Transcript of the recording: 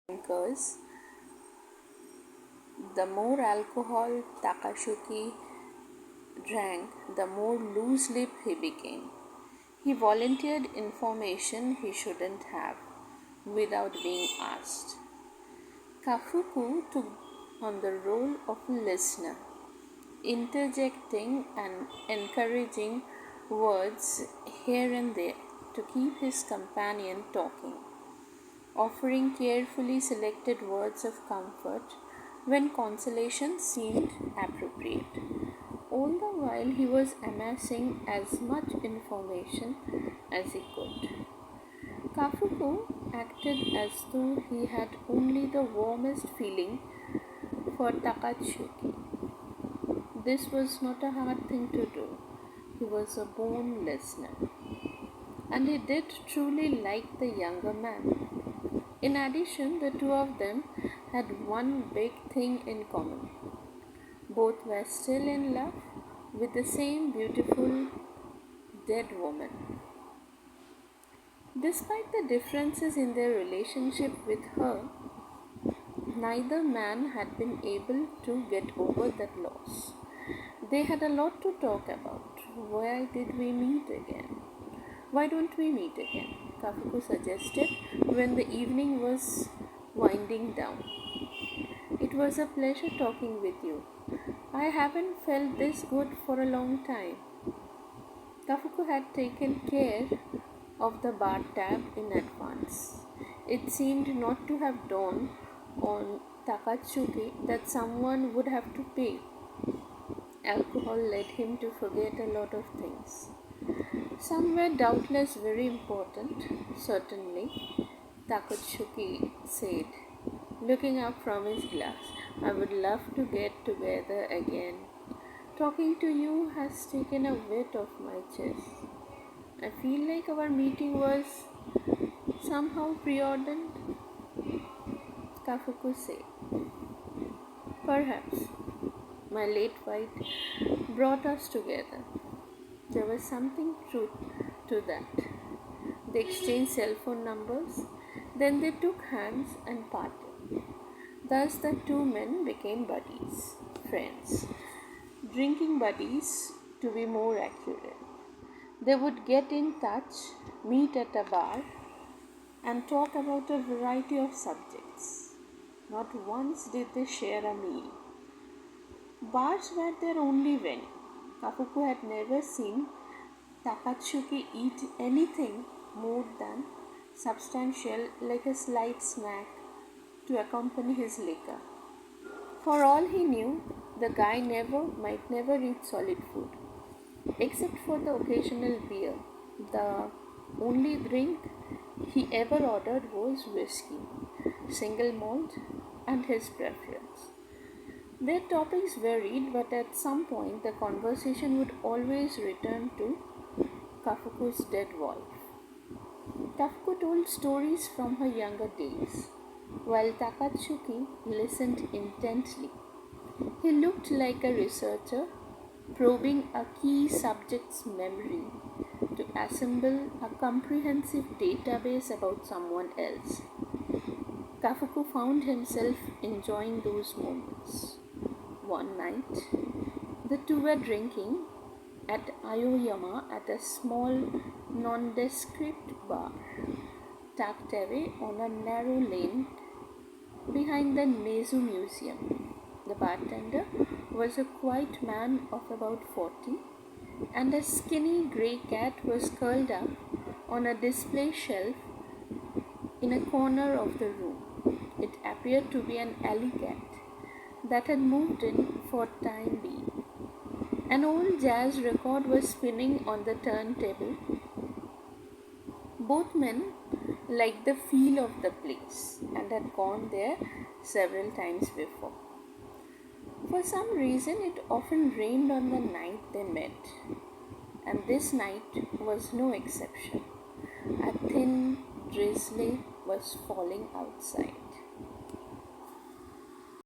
drinkers, the more alcohol Takashuki drank, the more loose-lipped he became. He volunteered information he shouldn't have without being asked. Kafuku took on the role of a listener, interjecting and encouraging words here and there to keep his companion talking, offering carefully selected words of comfort when consolation seemed appropriate. All the while he was amassing as much information as he could. Kafuku acted as though he had only the warmest feeling for Takatsuki. This was not a hard thing to do. He was a born listener. And he did truly like the younger man. In addition, the two of them had one big thing in common. Both were still in love with the same beautiful dead woman. Despite the differences in their relationship with her, neither man had been able to get over that loss. They had a lot to talk about. Why did we meet again? Why don't we meet again? Kafuku suggested when the evening was winding down. It was a pleasure talking with you. I haven't felt this good for a long time. Kafuku had taken care of the bathtub in advance. It seemed not to have dawned on Takatsuki that someone would have to pay. Alcohol led him to forget a lot of things. Some were doubtless very important, certainly, Takatsuki said, looking up from his glass. I would love to get together again. Talking to you has taken a weight off my chest. I feel like our meeting was somehow preordained, Kafuku said. Perhaps. My late wife brought us together. There was something truth to that. They exchanged cell phone numbers, then they took hands and parted. Thus the two men became buddies, friends, drinking buddies to be more accurate. They would get in touch, meet at a bar, and talk about a variety of subjects. Not once did they share a meal. Bars were their only venue. Kafuku had never seen Takatsuki eat anything more than substantial, like a slight snack to accompany his liquor. For all he knew, the guy might never eat solid food, except for the occasional beer. The only drink he ever ordered was whiskey, single malt, and his preference. Their topics varied, but at some point the conversation would always return to Kafuku's dead wife. Kafuku told stories from her younger days, while Takatsuki listened intently. He looked like a researcher probing a key subject's memory to assemble a comprehensive database about someone else. Kafuku found himself enjoying those moments. One night, the two were drinking at Aoyama at a small, nondescript bar, tucked away on a narrow lane behind the Nezu Museum. The bartender was a quiet man of about 40, and a skinny grey cat was curled up on a display shelf in a corner of the room. It appeared to be an alley cat that had moved in for time being. An old jazz record was spinning on the turntable. Both men liked the feel of the place and had gone there several times before. For some reason, it often rained on the night they met, and this night was no exception. A thin drizzle was falling outside.